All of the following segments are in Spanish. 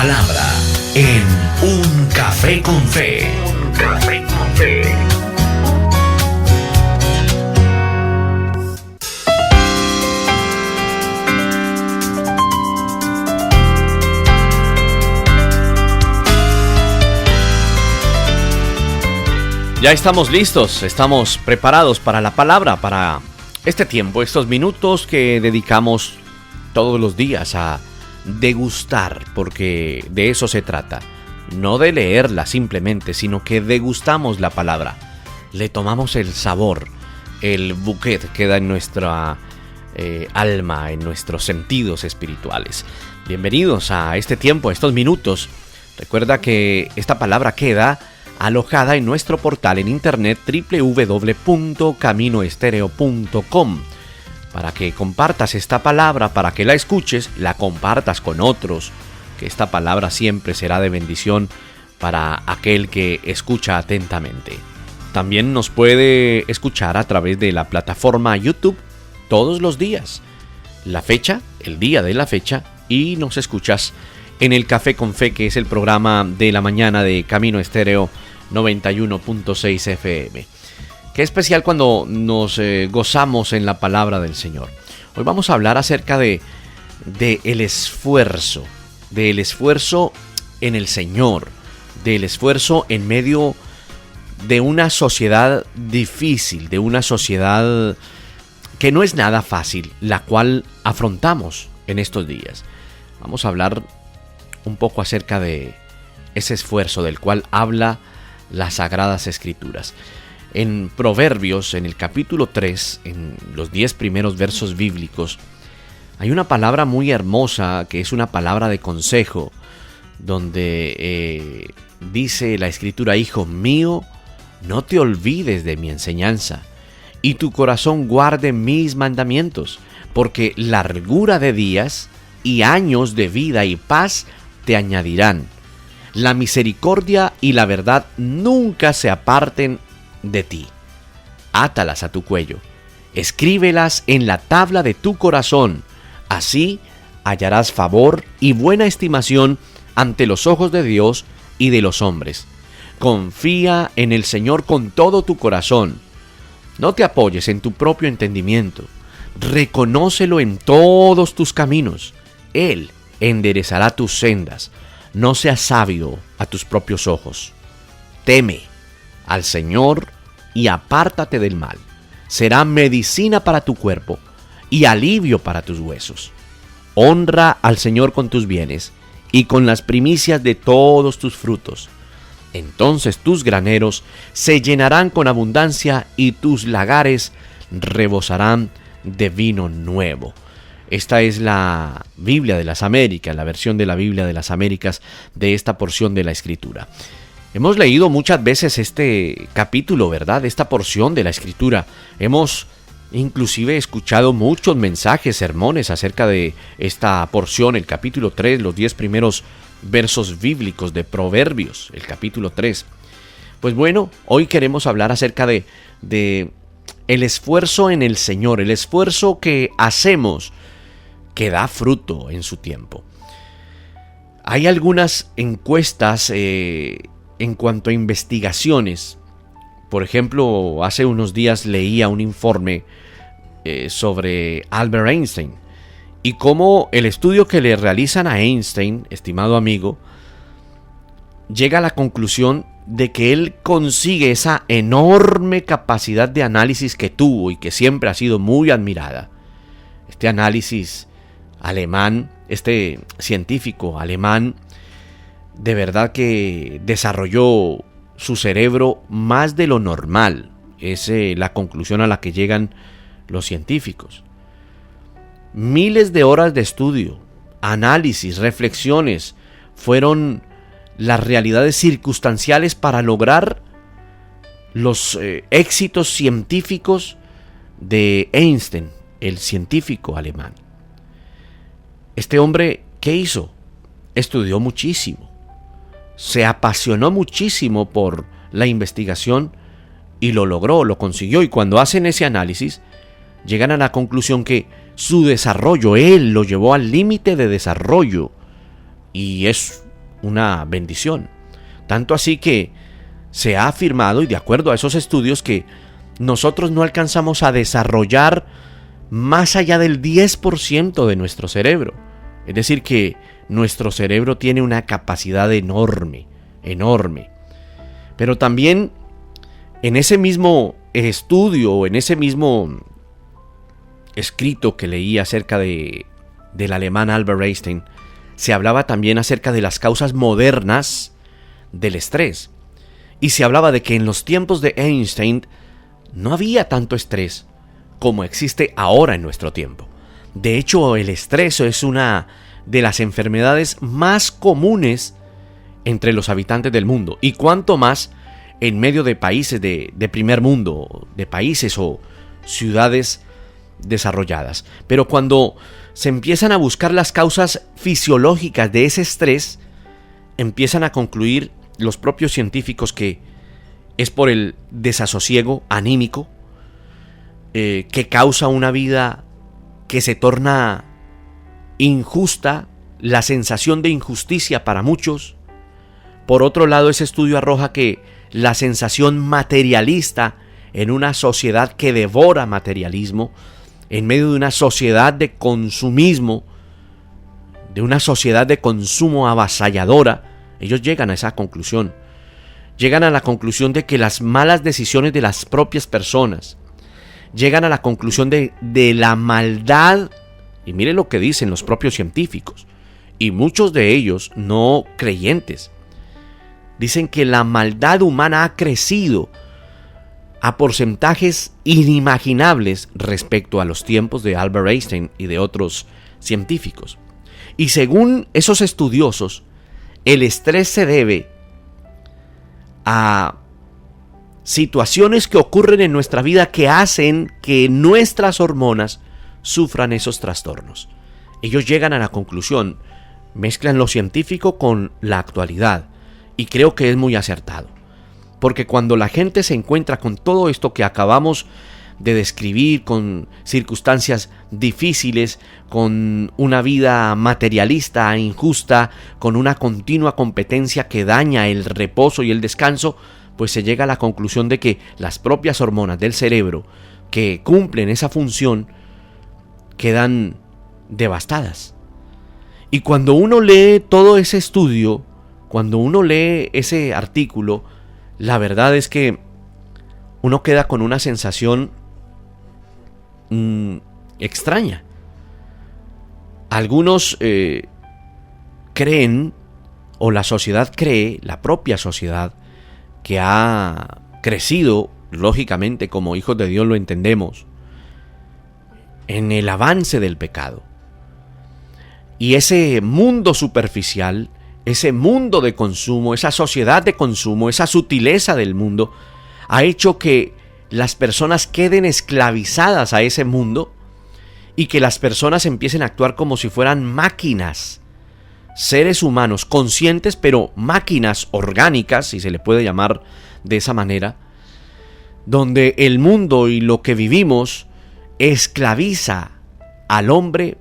palabra en Un Café con Fe. Un Café con Fe. Ya estamos listos, estamos preparados para la palabra, para este tiempo, estos minutos que dedicamos todos los días a degustar, porque de eso se trata. No de leerla simplemente, sino que degustamos la palabra. Le tomamos el sabor, el bouquet queda en nuestra alma, en nuestros sentidos espirituales. Bienvenidos a este tiempo, a estos minutos. Recuerda que esta palabra queda alojada en nuestro portal en internet www.caminoestereo.com, para que compartas esta palabra, para que la escuches, la compartas con otros, que esta palabra siempre será de bendición para aquel que escucha atentamente. También nos puede escuchar a través de la plataforma YouTube todos los días, la fecha, el día de la fecha, y nos escuchas en el Café con Fe, que es el programa de la mañana de Camino Estéreo 91.6 FM. Qué especial cuando nos gozamos en la palabra del Señor. Hoy vamos a hablar acerca de el esfuerzo, del esfuerzo en el Señor, del esfuerzo en medio de una sociedad difícil, de una sociedad que no es nada fácil, la cual afrontamos en estos días. Vamos a hablar un poco acerca de ese esfuerzo del cual habla las Sagradas Escrituras. En Proverbios, en el capítulo 3, en los 10 primeros versos bíblicos, hay una palabra muy hermosa que es una palabra de consejo, donde dice la Escritura: Hijo mío, no te olvides de mi enseñanza, y tu corazón guarde mis mandamientos, porque largura de días y años de vida y paz te añadirán. La misericordia y la verdad nunca se aparten de ti. Átalas a tu cuello, escríbelas en la tabla de tu corazón, así hallarás favor y buena estimación ante los ojos de Dios y de los hombres. Confía en el Señor con todo tu corazón. No te apoyes en tu propio entendimiento. Reconócelo en todos tus caminos. Él enderezará tus sendas. No seas sabio a tus propios ojos. Teme al Señor y apártate del mal. Será medicina para tu cuerpo y alivio para tus huesos. Honra al Señor con tus bienes y con las primicias de todos tus frutos. Entonces tus graneros se llenarán con abundancia y tus lagares rebosarán de vino nuevo. Esta es la Biblia de las Américas, la versión de la Biblia de las Américas de esta porción de la Escritura. Hemos leído muchas veces este capítulo, ¿verdad? Esta porción de la Escritura. Hemos inclusive escuchado muchos mensajes, sermones acerca de esta porción, el capítulo 3, los 10 primeros versos bíblicos de Proverbios, el capítulo 3. Pues bueno, hoy queremos hablar acerca de el esfuerzo en el Señor, el esfuerzo que hacemos que da fruto en su tiempo. Hay algunas encuestas en cuanto a investigaciones. Por ejemplo, hace unos días leía un informe sobre Albert Einstein y cómo el estudio que le realizan a Einstein, estimado amigo, llega a la conclusión de que él consigue esa enorme capacidad de análisis que tuvo y que siempre ha sido muy admirada. Este análisis alemán, este científico alemán, de verdad que desarrolló su cerebro más de lo normal. Es la conclusión a la que llegan los científicos. Miles de horas de estudio, análisis, reflexiones fueron las realidades circunstanciales para lograr los éxitos científicos de Einstein, el científico alemán. Este hombre, ¿qué hizo? Estudió muchísimo, se apasionó muchísimo por la investigación y lo logró, lo consiguió. Y cuando hacen ese análisis, llegan a la conclusión que su desarrollo, él lo llevó al límite de desarrollo. Y es una bendición. Tanto así que se ha afirmado, y de acuerdo a esos estudios, que nosotros no alcanzamos a desarrollar más allá del 10% de nuestro cerebro. Es decir, que nuestro cerebro tiene una capacidad enorme, enorme. Pero también en ese mismo estudio, en ese mismo escrito que leí acerca del alemán Albert Einstein, se hablaba también acerca de las causas modernas del estrés. Y se hablaba de que en los tiempos de Einstein no había tanto estrés como existe ahora en nuestro tiempo. De hecho, el estrés es una de las enfermedades más comunes entre los habitantes del mundo, y cuanto más en medio de países de primer mundo, de países o ciudades desarrolladas. Pero cuando se empiezan a buscar las causas fisiológicas de ese estrés, empiezan a concluir los propios científicos que es por el desasosiego anímico que causa una vida que se torna injusta, la sensación de injusticia para muchos. Por otro lado, ese estudio arroja que la sensación materialista en una sociedad que devora materialismo, en medio de una sociedad de consumismo, de una sociedad de consumo avasalladora, ellos llegan a esa conclusión. Llegan a la conclusión de que las malas decisiones de las propias personas, llegan a la conclusión de la maldad, y miren lo que dicen los propios científicos, y muchos de ellos no creyentes. Dicen que la maldad humana ha crecido a porcentajes inimaginables respecto a los tiempos de Albert Einstein y de otros científicos. Y según esos estudiosos, el estrés se debe a situaciones que ocurren en nuestra vida que hacen que nuestras hormonas sufran esos trastornos. Ellos llegan a la conclusión, mezclan lo científico con la actualidad, y creo que es muy acertado. Porque cuando la gente se encuentra con todo esto que acabamos de describir, con circunstancias difíciles, con una vida materialista, injusta, con una continua competencia que daña el reposo y el descanso, pues se llega a la conclusión de que las propias hormonas del cerebro que cumplen esa función quedan devastadas. Y cuando uno lee todo ese estudio, cuando uno lee ese artículo, la verdad es que uno queda con una sensación extraña. Algunos creen, o la sociedad cree, la propia sociedad, que ha crecido, lógicamente como hijos de Dios lo entendemos, en el avance del pecado. Y ese mundo superficial, ese mundo de consumo, esa sociedad de consumo, esa sutileza del mundo, ha hecho que las personas queden esclavizadas a ese mundo y que las personas empiecen a actuar como si fueran máquinas, seres humanos conscientes, pero máquinas orgánicas, si se le puede llamar de esa manera, donde el mundo y lo que vivimos esclaviza al hombre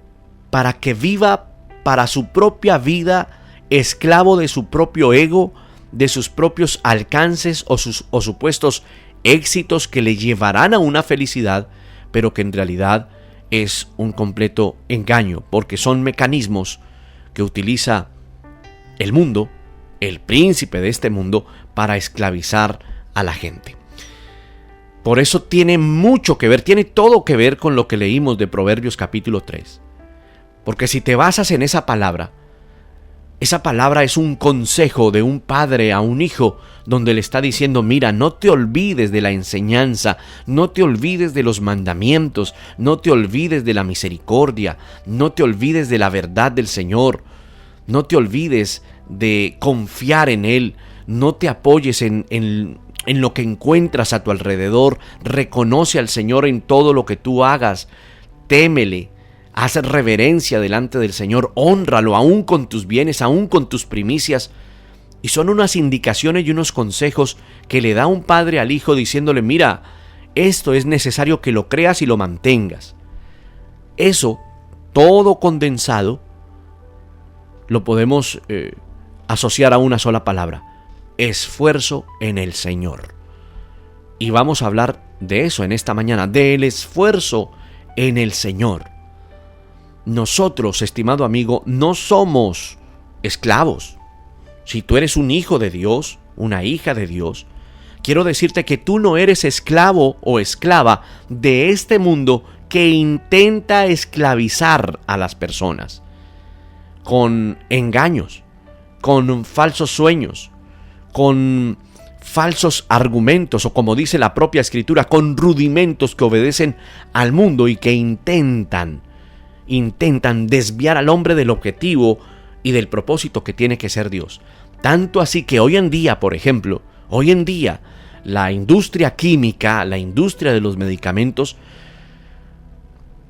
para que viva para su propia vida, esclavo de su propio ego, de sus propios alcances o supuestos éxitos que le llevarán a una felicidad, pero que en realidad es un completo engaño, porque son mecanismos que utiliza el mundo, el príncipe de este mundo, para esclavizar a la gente. Por eso tiene mucho que ver, tiene todo que ver con lo que leímos de Proverbios capítulo 3. Porque si te basas en esa palabra es un consejo de un padre a un hijo, donde le está diciendo, mira, no te olvides de la enseñanza, no te olvides de los mandamientos, no te olvides de la misericordia, no te olvides de la verdad del Señor, no te olvides de confiar en Él, no te apoyes en lo que encuentras a tu alrededor, reconoce al Señor en todo lo que tú hagas, témele, haz reverencia delante del Señor, hónralo aún con tus bienes, aún con tus primicias. Y son unas indicaciones y unos consejos que le da un padre al hijo diciéndole, mira, esto es necesario que lo creas y lo mantengas. Eso, todo condensado, lo podemos asociar a una sola palabra: esfuerzo en el Señor. Y vamos a hablar de eso en esta mañana, del esfuerzo en el Señor. Nosotros, estimado amigo, no somos esclavos. Si tú eres un hijo de Dios, una hija de Dios, quiero decirte que tú no eres esclavo o esclava de este mundo que intenta esclavizar a las personas con engaños, con falsos sueños, con falsos argumentos, o como dice la propia Escritura, con rudimentos que obedecen al mundo y que intentan desviar al hombre del objetivo y del propósito que tiene que ser Dios. Tanto así que hoy en día, por ejemplo, la industria química, la industria de los medicamentos,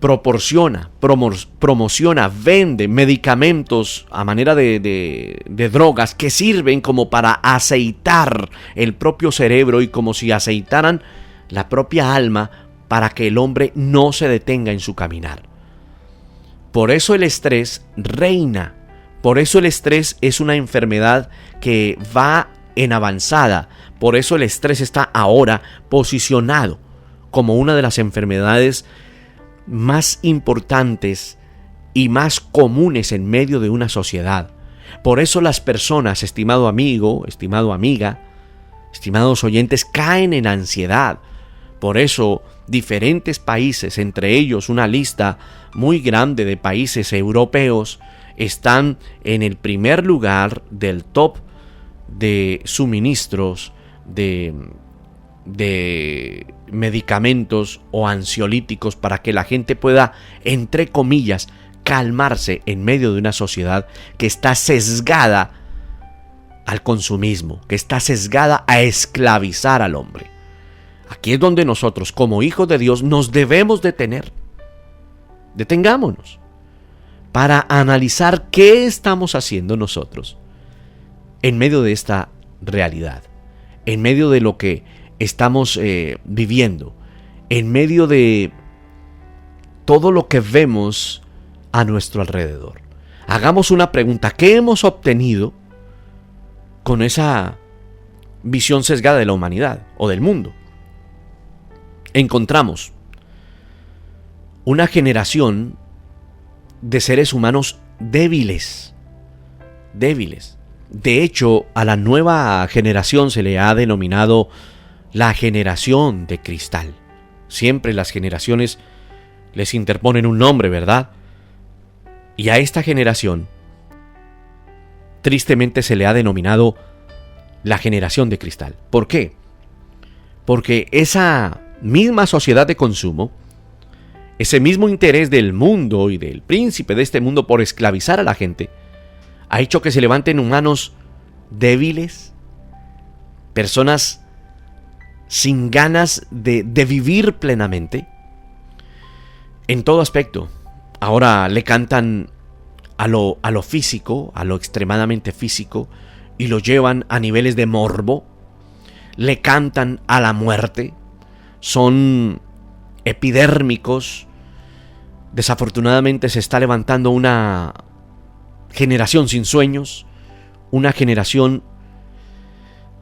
promociona, vende medicamentos a manera de drogas que sirven como para aceitar el propio cerebro y como si aceitaran la propia alma para que el hombre no se detenga en su caminar. Por eso el estrés reina. Por eso el estrés es una enfermedad que va en avanzada. Por eso el estrés está ahora posicionado como una de las enfermedades más importantes y más comunes en medio de una sociedad. Por eso las personas, estimado amigo, estimado amiga, estimados oyentes, caen en ansiedad. Por eso diferentes países, entre ellos una lista muy grande de países europeos, están en el primer lugar del top de suministros de medicamentos o ansiolíticos para que la gente pueda, entre comillas, calmarse en medio de una sociedad que está sesgada al consumismo, que está sesgada a esclavizar al hombre. Aquí es donde nosotros, como hijos de Dios, nos debemos detener. Detengámonos para analizar qué estamos haciendo nosotros en medio de esta realidad, en medio de lo que estamos viviendo, en medio de todo lo que vemos a nuestro alrededor. Hagamos una pregunta: ¿qué hemos obtenido con esa visión sesgada de la humanidad o del mundo? Encontramos una generación de seres humanos débiles. De hecho, a la nueva generación se le ha denominado la generación de cristal. Siempre las generaciones les interponen un nombre, ¿verdad? Y a esta generación, tristemente, se le ha denominado la generación de cristal. ¿Por qué? Porque esa misma sociedad de consumo, ese mismo interés del mundo y del príncipe de este mundo por esclavizar a la gente, ha hecho que se levanten humanos débiles, personas sin ganas de vivir plenamente en todo aspecto. Ahora le cantan a lo físico, a lo extremadamente físico, y lo llevan a niveles de morbo. Le cantan a la muerte, son epidérmicos. Desafortunadamente se está levantando una generación sin sueños, una generación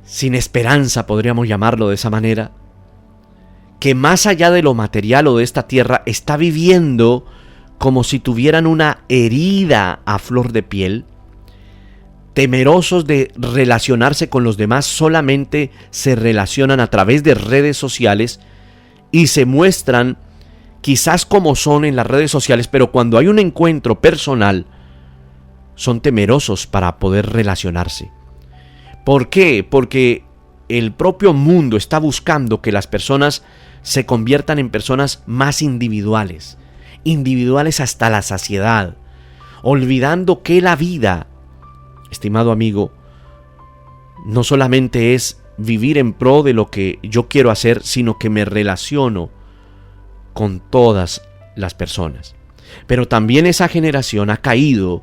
sin esperanza, podríamos llamarlo de esa manera, que más allá de lo material o de esta tierra está viviendo como si tuvieran una herida a flor de piel, temerosos de relacionarse con los demás. Solamente se relacionan a través de redes sociales y se muestran quizás como son en las redes sociales, pero cuando hay un encuentro personal son temerosos para poder relacionarse. ¿Por qué? Porque el propio mundo está buscando que las personas se conviertan en personas más individuales hasta la saciedad, olvidando que la vida, estimado amigo, no solamente es vivir en pro de lo que yo quiero hacer, sino que me relaciono con todas las personas. Pero también esa generación ha caído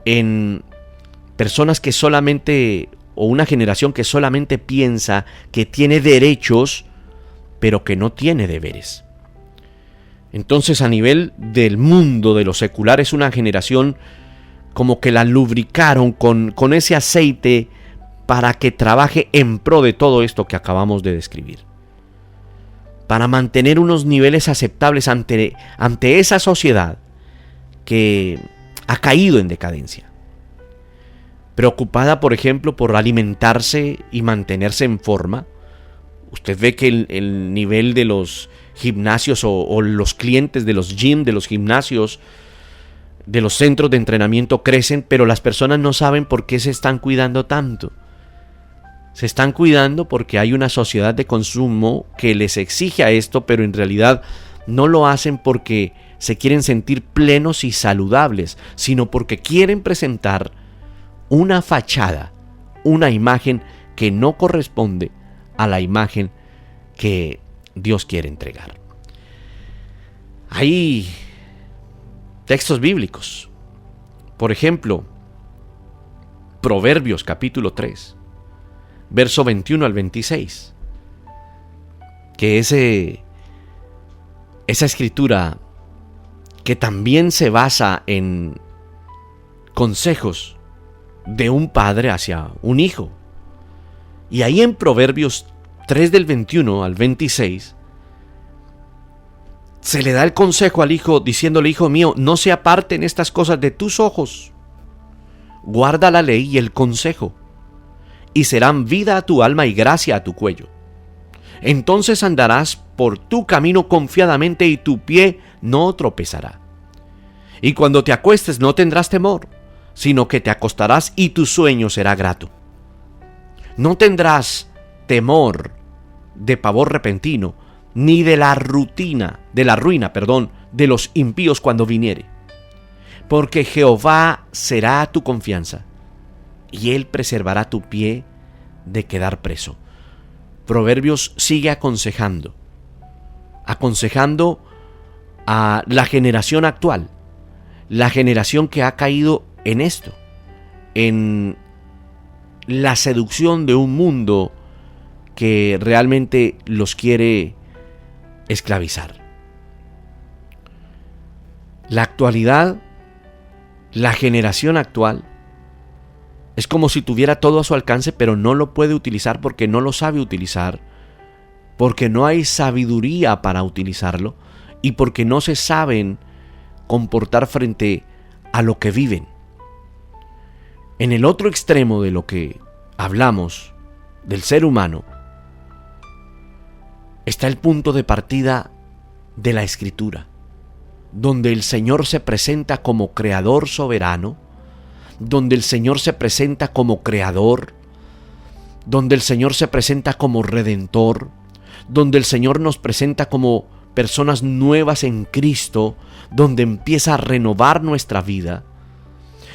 en personas que solamente, o una generación que solamente piensa que tiene derechos, pero que no tiene deberes. Entonces, a nivel del mundo, de lo secular, es una generación como que la lubricaron con ese aceite para que trabaje en pro de todo esto que acabamos de describir. Para mantener unos niveles aceptables ante esa sociedad que ha caído en decadencia. Preocupada, por ejemplo, por alimentarse y mantenerse en forma. Usted ve que el nivel de los gimnasios o los clientes de los gym, de los gimnasios, de los centros de entrenamiento crecen, pero las personas no saben por qué se están cuidando tanto. Se están cuidando porque hay una sociedad de consumo que les exige a esto, pero en realidad no lo hacen porque se quieren sentir plenos y saludables, sino porque quieren presentar una fachada, una imagen que no corresponde a la imagen que Dios quiere entregar. Hay textos bíblicos. Por ejemplo, Proverbios capítulo 3. Verso 21 al 26, que esa escritura que también se basa en consejos de un padre hacia un hijo. Y ahí en Proverbios 3 del 21 al 26, se le da el consejo al hijo diciéndole: hijo mío, no se aparten estas cosas de tus ojos, guarda la ley y el consejo, y serán vida a tu alma y gracia a tu cuello. Entonces andarás por tu camino confiadamente y tu pie no tropezará. Y cuando te acuestes no tendrás temor, sino que te acostarás y tu sueño será grato. No tendrás temor de pavor repentino, ni de la ruina de los impíos cuando viniere. Porque Jehová será tu confianza, y Él preservará tu pie de quedar preso. Proverbios sigue aconsejando a la generación actual, la generación que ha caído en esto, en la seducción de un mundo que realmente los quiere esclavizar. La actualidad, la generación actual, es como si tuviera todo a su alcance, pero no lo puede utilizar porque no lo sabe utilizar, porque no hay sabiduría para utilizarlo y porque no se saben comportar frente a lo que viven. En el otro extremo de lo que hablamos del ser humano está el punto de partida de la Escritura, donde el Señor se presenta como creador soberano, donde el Señor se presenta como creador, donde el Señor se presenta como redentor, donde el Señor nos presenta como personas nuevas en Cristo, donde empieza a renovar nuestra vida,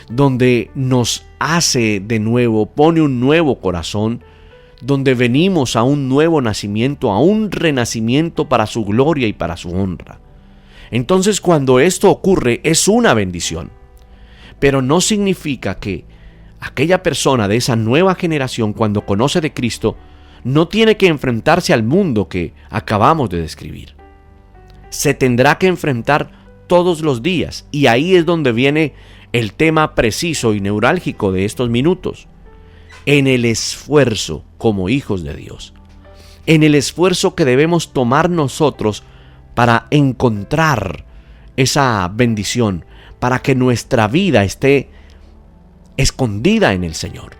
donde nos hace de nuevo, pone un nuevo corazón, donde venimos a un nuevo nacimiento, a un renacimiento para su gloria y para su honra. Entonces, cuando esto ocurre, es una bendición. Pero no significa que aquella persona de esa nueva generación, cuando conoce de Cristo, no tiene que enfrentarse al mundo que acabamos de describir. Se tendrá que enfrentar todos los días, y ahí es donde viene el tema preciso y neurálgico de estos minutos. En el esfuerzo como hijos de Dios. En el esfuerzo que debemos tomar nosotros para encontrar esa bendición, para que nuestra vida esté escondida en el Señor,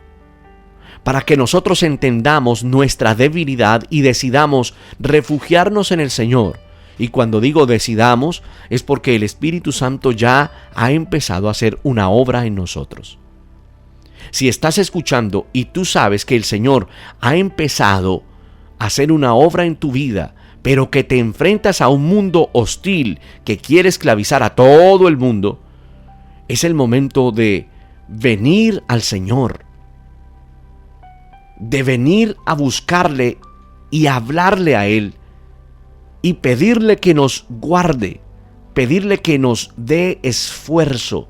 para que nosotros entendamos nuestra debilidad y decidamos refugiarnos en el Señor. Y cuando digo decidamos, es porque el Espíritu Santo ya ha empezado a hacer una obra en nosotros. Si estás escuchando y tú sabes que el Señor ha empezado a hacer una obra en tu vida, pero que te enfrentas a un mundo hostil que quiere esclavizar a todo el mundo, es el momento de venir al Señor, de venir a buscarle y hablarle a Él y pedirle que nos guarde, pedirle que nos dé esfuerzo,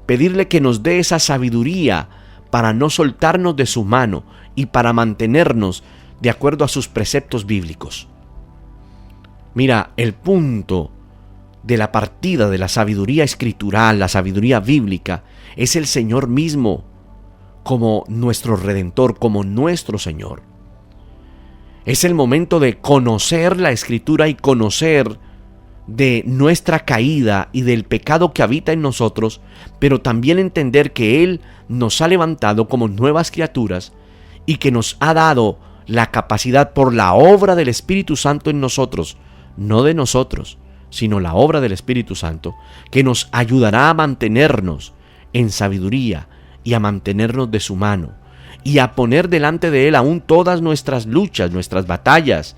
pedirle que nos dé esa sabiduría para no soltarnos de su mano y para mantenernos de acuerdo a sus preceptos bíblicos. Mira, el punto de la partida de la sabiduría escritural, la sabiduría bíblica, es el Señor mismo como nuestro Redentor, como nuestro Señor. Es el momento de conocer la Escritura y conocer de nuestra caída y del pecado que habita en nosotros, pero también entender que Él nos ha levantado como nuevas criaturas y que nos ha dado la capacidad por la obra del Espíritu Santo en nosotros, no de nosotros, sino la obra del Espíritu Santo, que nos ayudará a mantenernos en sabiduría y a mantenernos de su mano y a poner delante de Él aún todas nuestras luchas, nuestras batallas.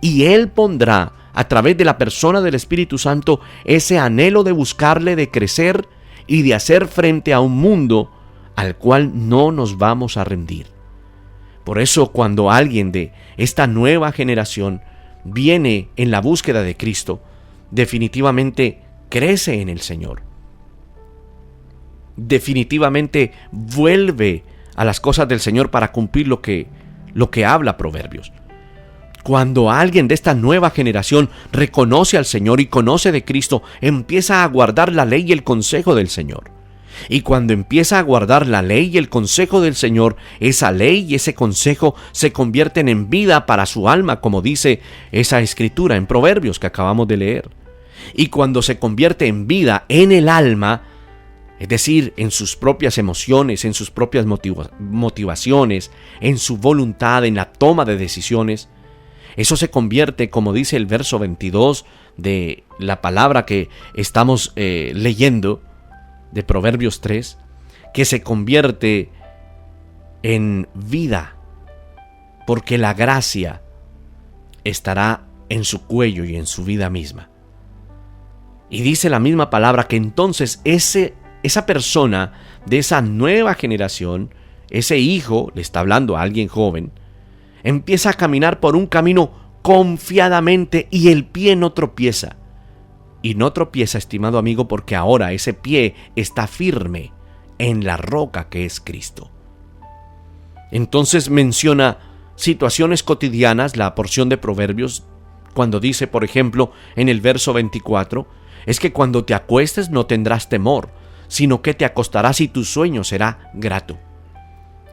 Y Él pondrá a través de la persona del Espíritu Santo ese anhelo de buscarle, de crecer y de hacer frente a un mundo al cual no nos vamos a rendir. Por eso, cuando alguien de esta nueva generación viene en la búsqueda de Cristo, definitivamente crece en el Señor. Definitivamente vuelve a las cosas del Señor para cumplir lo que habla Proverbios. Cuando alguien de esta nueva generación reconoce al Señor y conoce de Cristo, empieza a guardar la ley y el consejo del Señor. Y cuando empieza a guardar la ley y el consejo del Señor, esa ley y ese consejo se convierten en vida para su alma, como dice esa escritura en Proverbios que acabamos de leer. Y cuando se convierte en vida en el alma, es decir, en sus propias emociones, en sus propias motivaciones, en su voluntad, en la toma de decisiones, eso se convierte, como dice el verso 22 de la palabra que estamos leyendo, de Proverbios 3, que se convierte en vida, porque la gracia estará en su cuello y en su vida misma. Y dice la misma palabra que entonces esa persona de esa nueva generación, ese hijo, le está hablando a alguien joven, empieza a caminar por un camino confiadamente y el pie no tropieza. Y no tropieza, estimado amigo, porque ahora ese pie está firme en la roca que es Cristo. Entonces menciona situaciones cotidianas, la porción de Proverbios, cuando dice, por ejemplo, en el verso 24, es que cuando te acuestes no tendrás temor, sino que te acostarás y tu sueño será grato.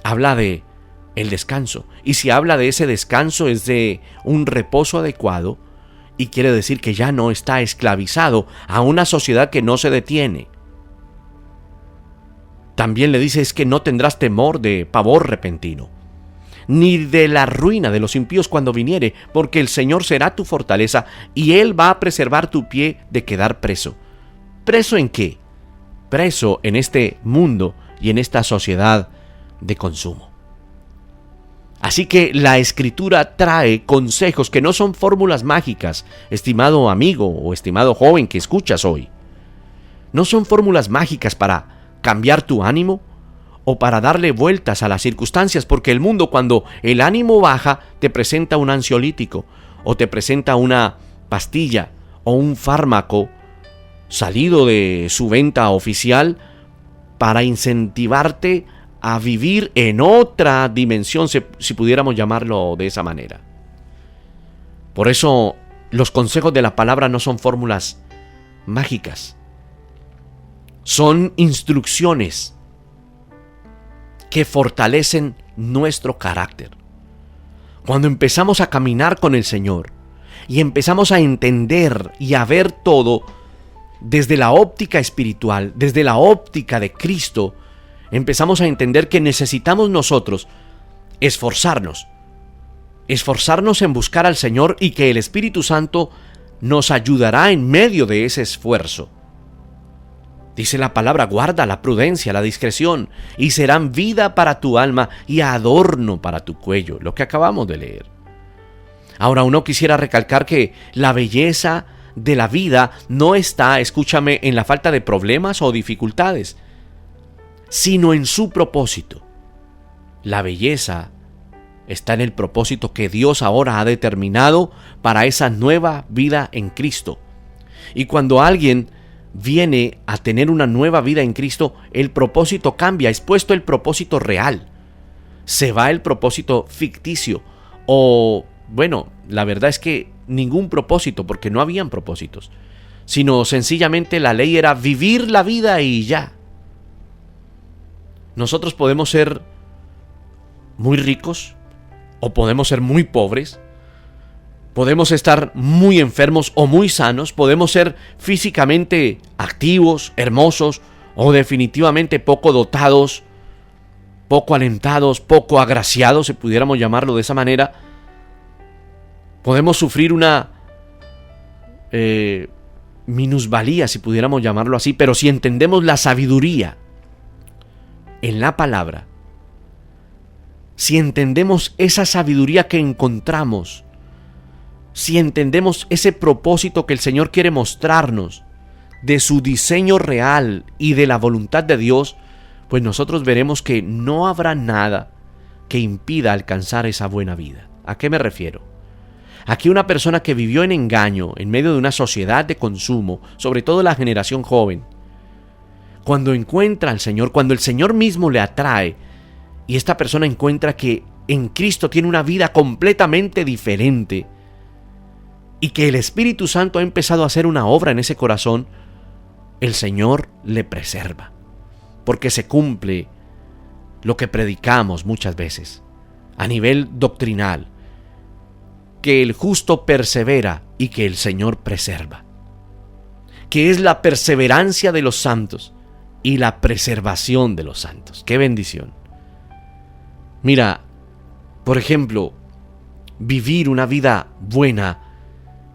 Habla de el descanso, y si habla de ese descanso es de un reposo adecuado, y quiere decir que ya no está esclavizado a una sociedad que no se detiene. También le dice es que no tendrás temor de pavor repentino, ni de la ruina de los impíos cuando viniere, porque el Señor será tu fortaleza y Él va a preservar tu pie de quedar preso. ¿Preso en qué? Preso en este mundo y en esta sociedad de consumo. Así que la Escritura trae consejos que no son fórmulas mágicas, estimado amigo o estimado joven que escuchas hoy. No son fórmulas mágicas para cambiar tu ánimo o para darle vueltas a las circunstancias, porque el mundo, cuando el ánimo baja, te presenta un ansiolítico o te presenta una pastilla o un fármaco salido de su venta oficial para incentivarte a vivir en otra dimensión, si pudiéramos llamarlo de esa manera. Por eso los consejos de la palabra no son fórmulas mágicas, son instrucciones que fortalecen nuestro carácter. Cuando empezamos a caminar con el Señor y empezamos a entender y a ver todo desde la óptica espiritual, desde la óptica de Cristo, empezamos a entender que necesitamos nosotros esforzarnos en buscar al Señor y que el Espíritu Santo nos ayudará en medio de ese esfuerzo. Dice la palabra, guarda la prudencia, la discreción, y serán vida para tu alma y adorno para tu cuello, lo que acabamos de leer. Ahora, uno quisiera recalcar que la belleza de la vida no está, escúchame, en la falta de problemas o dificultades, sino en su propósito. La belleza está en el propósito que Dios ahora ha determinado para esa nueva vida en Cristo. Y cuando alguien viene a tener una nueva vida en Cristo, el propósito cambia, es puesto el propósito real. Se va el propósito ficticio, o bueno, la verdad es que ningún propósito, porque no habían propósitos, sino sencillamente la ley era vivir la vida y ya. Nosotros podemos ser muy ricos o podemos ser muy pobres, podemos estar muy enfermos o muy sanos, podemos ser físicamente activos, hermosos o definitivamente poco dotados, poco alentados, poco agraciados, si pudiéramos llamarlo de esa manera. Podemos sufrir una minusvalía, si pudiéramos llamarlo así, pero si entendemos la sabiduría en la palabra, si entendemos esa sabiduría que encontramos, si entendemos ese propósito que el Señor quiere mostrarnos de su diseño real y de la voluntad de Dios, pues nosotros veremos que no habrá nada que impida alcanzar esa buena vida. ¿A qué me refiero? Aquí una persona que vivió en engaño en medio de una sociedad de consumo, sobre todo la generación joven, cuando encuentra al Señor, cuando el Señor mismo le atrae y esta persona encuentra que en Cristo tiene una vida completamente diferente y que el Espíritu Santo ha empezado a hacer una obra en ese corazón, el Señor le preserva, porque se cumple lo que predicamos muchas veces a nivel doctrinal, que el justo persevera y que el Señor preserva, que es la perseverancia de los santos y la preservación de los santos. ¡Qué bendición! Mira, por ejemplo, vivir una vida buena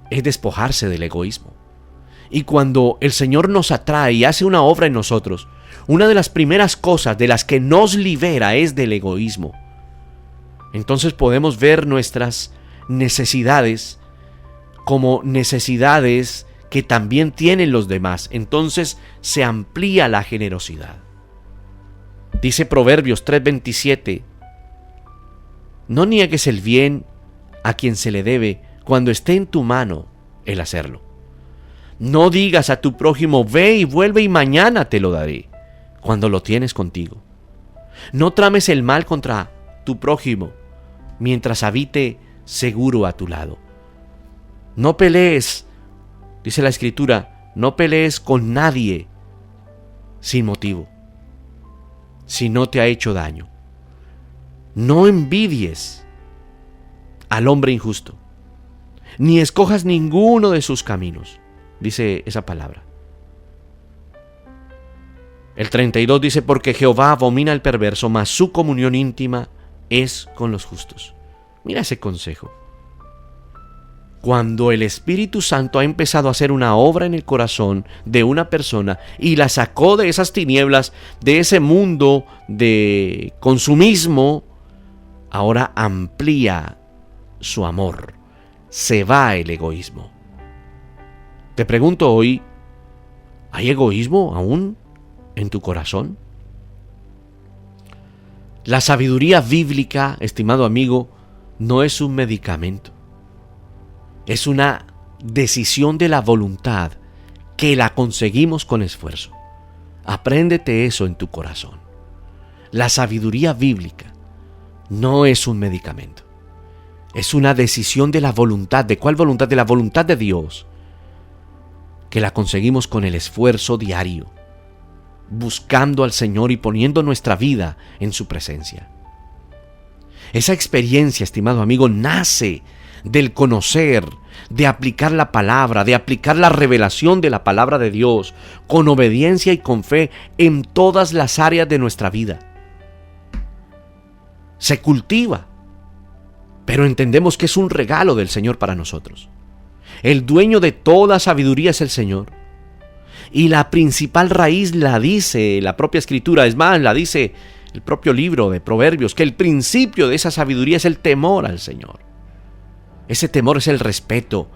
es despojarse del egoísmo. Y cuando el Señor nos atrae y hace una obra en nosotros, una de las primeras cosas de las que nos libera es del egoísmo. Entonces podemos ver nuestras necesidades como necesidades que también tienen los demás. Entonces se amplía la generosidad. Dice Proverbios 3:27: no niegues el bien a quien se le debe cuando esté en tu mano el hacerlo. No digas a tu prójimo: ve y vuelve y mañana te lo daré, cuando lo tienes contigo. No trames el mal contra tu prójimo mientras habite seguro a tu lado. No pelees, dice la Escritura, no pelees con nadie sin motivo, si no te ha hecho daño. No envidies al hombre injusto, ni escojas ninguno de sus caminos, dice esa palabra. El 32 dice: porque Jehová abomina al perverso, mas su comunión íntima es con los justos. Mira ese consejo. Cuando el Espíritu Santo ha empezado a hacer una obra en el corazón de una persona y la sacó de esas tinieblas, de ese mundo de consumismo, ahora amplía su amor, se va el egoísmo. Te pregunto hoy, ¿hay egoísmo aún en tu corazón? La sabiduría bíblica, estimado amigo, no es un medicamento. Es una decisión de la voluntad que la conseguimos con esfuerzo. Apréndete eso en tu corazón. La sabiduría bíblica no es un medicamento. Es una decisión de la voluntad. ¿De cuál voluntad? De la voluntad de Dios, que la conseguimos con el esfuerzo diario, buscando al Señor y poniendo nuestra vida en su presencia. Esa experiencia, estimado amigo, nace del conocer, de aplicar la palabra, de aplicar la revelación de la palabra de Dios con obediencia y con fe en todas las áreas de nuestra vida. Se cultiva, pero entendemos que es un regalo del Señor para nosotros. El dueño de toda sabiduría es el Señor. Y la principal raíz la dice la propia Escritura, es más, la dice el propio libro de Proverbios, que el principio de esa sabiduría es el temor al Señor. Ese temor es el respeto,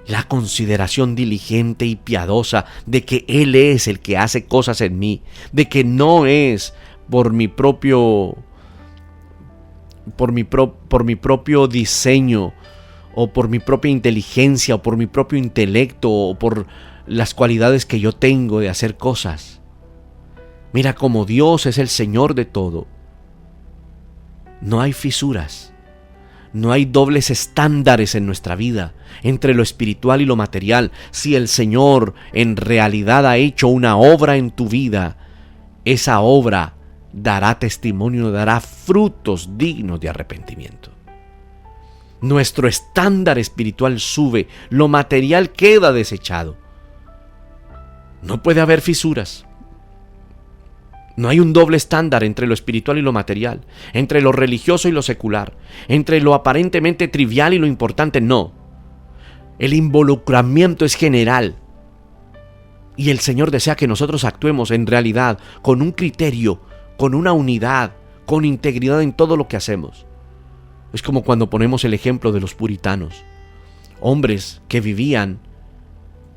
la consideración diligente y piadosa de que Él es el que hace cosas en mí, de que no es por mi propio diseño, o por mi propia inteligencia, o por mi propio intelecto, o por las cualidades que yo tengo de hacer cosas. Mira, como Dios es el Señor de todo, no hay fisuras, No hay dobles estándares en nuestra vida entre lo espiritual y lo material. Si el Señor en realidad ha hecho una obra en tu vida, esa obra dará testimonio, dará frutos dignos de arrepentimiento. Nuestro estándar espiritual sube, lo material queda desechado. No puede haber fisuras. No hay un doble estándar entre lo espiritual y lo material, entre lo religioso y lo secular, entre lo aparentemente trivial y lo importante. No. El involucramiento es general. Y el Señor desea que nosotros actuemos en realidad con un criterio, con una unidad, con integridad en todo lo que hacemos. Es como cuando ponemos el ejemplo de los puritanos, hombres que vivían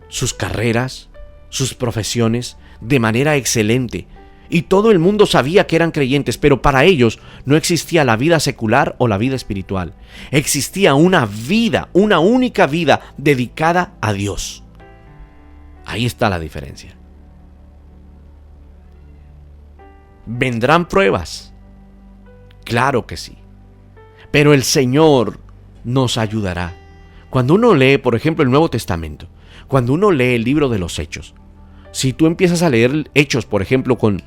sus carreras, sus profesiones de manera excelente, y todo el mundo sabía que eran creyentes, pero para ellos no existía la vida secular o la vida espiritual. Existía una vida, una única vida dedicada a Dios. Ahí está la diferencia. ¿Vendrán pruebas? Claro que sí. Pero el Señor nos ayudará. Cuando uno lee, por ejemplo, el Nuevo Testamento, cuando uno lee el libro de los Hechos, si tú empiezas a leer Hechos, por ejemplo, con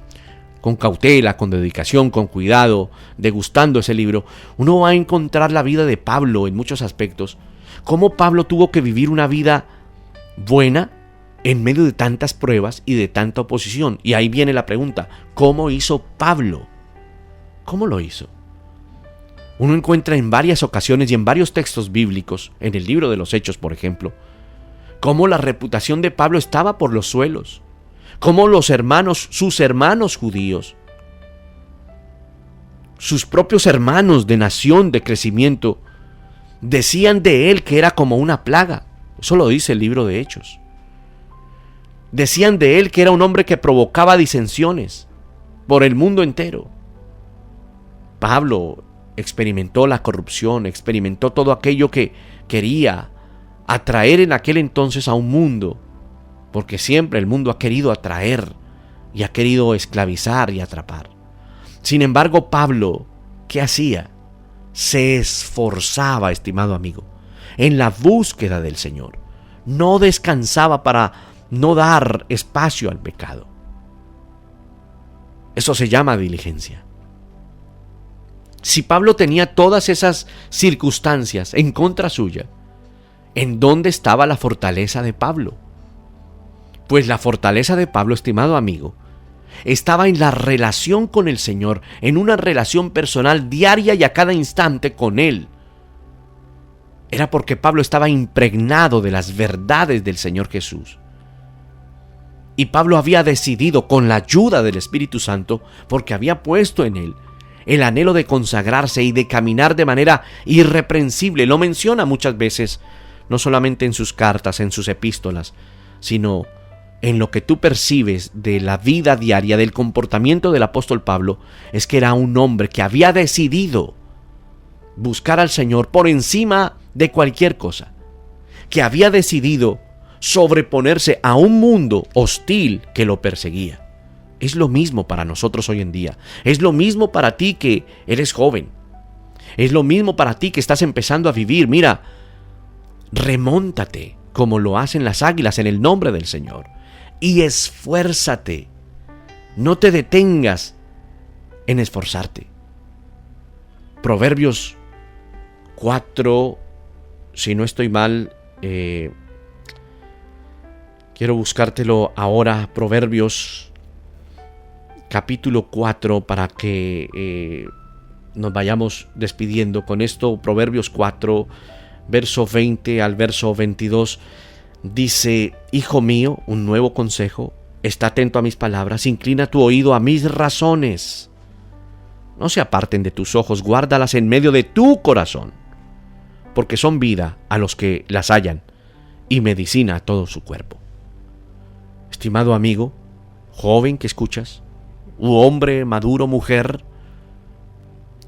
cautela, con dedicación, con cuidado, degustando ese libro, uno va a encontrar la vida de Pablo en muchos aspectos. Cómo Pablo tuvo que vivir una vida buena en medio de tantas pruebas y de tanta oposición. Y ahí viene la pregunta, ¿cómo hizo Pablo? ¿Cómo lo hizo? Uno encuentra en varias ocasiones y en varios textos bíblicos, en el libro de los Hechos, por ejemplo, cómo la reputación de Pablo estaba por los suelos, cómo los hermanos, sus hermanos judíos, sus propios hermanos de nación, de crecimiento, decían de él que era como una plaga. Eso lo dice el libro de Hechos. Decían de él que era un hombre que provocaba disensiones por el mundo entero. Pablo experimentó la corrupción, experimentó todo aquello que quería atraer en aquel entonces a un mundo, porque siempre el mundo ha querido atraer y ha querido esclavizar y atrapar. Sin embargo, Pablo, ¿qué hacía? Se esforzaba, estimado amigo, en la búsqueda del Señor. No descansaba para no dar espacio al pecado. Eso se llama diligencia. Si Pablo tenía todas esas circunstancias en contra suya, ¿en dónde estaba la fortaleza de Pablo? Pues la fortaleza de Pablo, estimado amigo, estaba en la relación con el Señor, en una relación personal diaria y a cada instante con Él. Era porque Pablo estaba impregnado de las verdades del Señor Jesús. Y Pablo había decidido, con la ayuda del Espíritu Santo, porque había puesto en él el anhelo de consagrarse y de caminar de manera irreprensible. Lo menciona muchas veces, no solamente en sus cartas, en sus epístolas, sino en lo que tú percibes de la vida diaria, del comportamiento del apóstol Pablo, es que era un hombre que había decidido buscar al Señor por encima de cualquier cosa, que había decidido sobreponerse a un mundo hostil que lo perseguía. Es lo mismo para nosotros hoy en día. Es lo mismo para ti que eres joven. Es lo mismo para ti que estás empezando a vivir. Mira, remóntate como lo hacen las águilas en el nombre del Señor. Y esfuérzate. No te detengas en esforzarte. Proverbios 4, si no estoy mal, quiero buscártelo ahora, Proverbios capítulo 4, para que nos vayamos despidiendo con esto. Proverbios 4, verso 20 al verso 22, dice: Hijo mío, un nuevo consejo, está atento a mis palabras, inclina tu oído a mis razones. No se aparten de tus ojos, guárdalas en medio de tu corazón, porque son vida a los que las hallan y medicina a todo su cuerpo. Estimado amigo, joven que escuchas, u hombre maduro, mujer,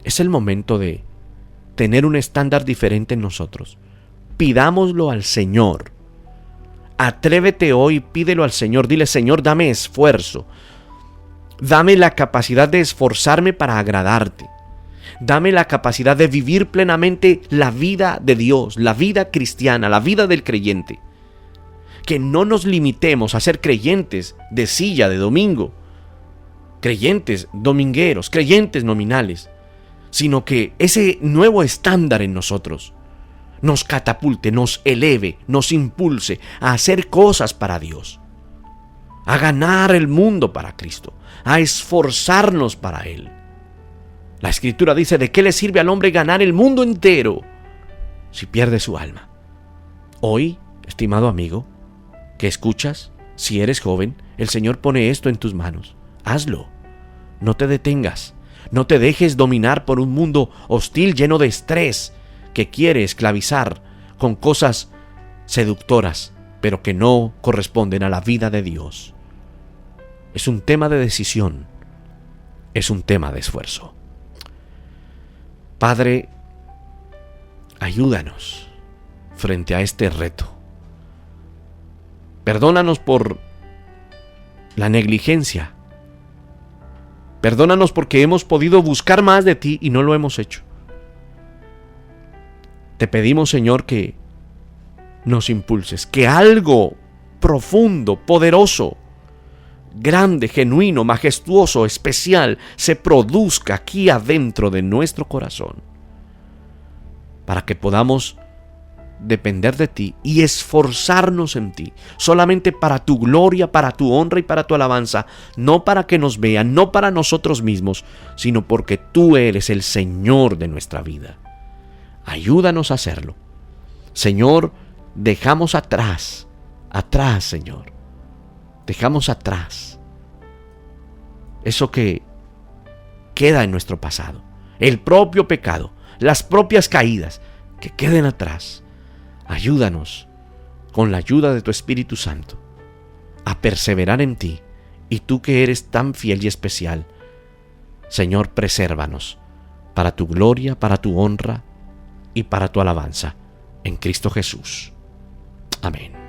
es el momento de tener un estándar diferente en nosotros. Pidámoslo al Señor. Atrévete hoy, pídelo al Señor. Dile: Señor, dame esfuerzo. Dame la capacidad de esforzarme para agradarte. Dame la capacidad de vivir plenamente la vida de Dios, la vida cristiana, la vida del creyente. Que no nos limitemos a ser creyentes de silla de domingo, creyentes domingueros, creyentes nominales, sino que ese nuevo estándar en nosotros nos catapulte, nos eleve, nos impulse a hacer cosas para Dios, a ganar el mundo para Cristo, a esforzarnos para Él. La Escritura dice: ¿de qué le sirve al hombre ganar el mundo entero si pierde su alma? Hoy, estimado amigo, que escuchas, si eres joven, el Señor pone esto en tus manos. Hazlo. No te detengas. No te dejes dominar por un mundo hostil lleno de estrés que quiere esclavizar con cosas seductoras, pero que no corresponden a la vida de Dios. Es un tema de decisión. Es un tema de esfuerzo. Padre, ayúdanos frente a este reto. Perdónanos por la negligencia. Perdónanos porque hemos podido buscar más de ti y no lo hemos hecho. Te pedimos, Señor, que nos impulses, que algo profundo, poderoso, grande, genuino, majestuoso, especial, se produzca aquí adentro de nuestro corazón, para que podamos depender de ti y esforzarnos en ti, solamente para tu gloria, para tu honra y para tu alabanza, no para que nos vean, no para nosotros mismos, sino porque tú eres el Señor de nuestra vida. Ayúdanos a hacerlo. Señor, dejamos atrás, Señor, dejamos atrás eso que queda en nuestro pasado, el propio pecado, las propias caídas, que queden atrás. Ayúdanos, con la ayuda de tu Espíritu Santo, a perseverar en ti, y tú que eres tan fiel y especial, Señor, presérvanos para tu gloria, para tu honra y para tu alabanza, en Cristo Jesús. Amén.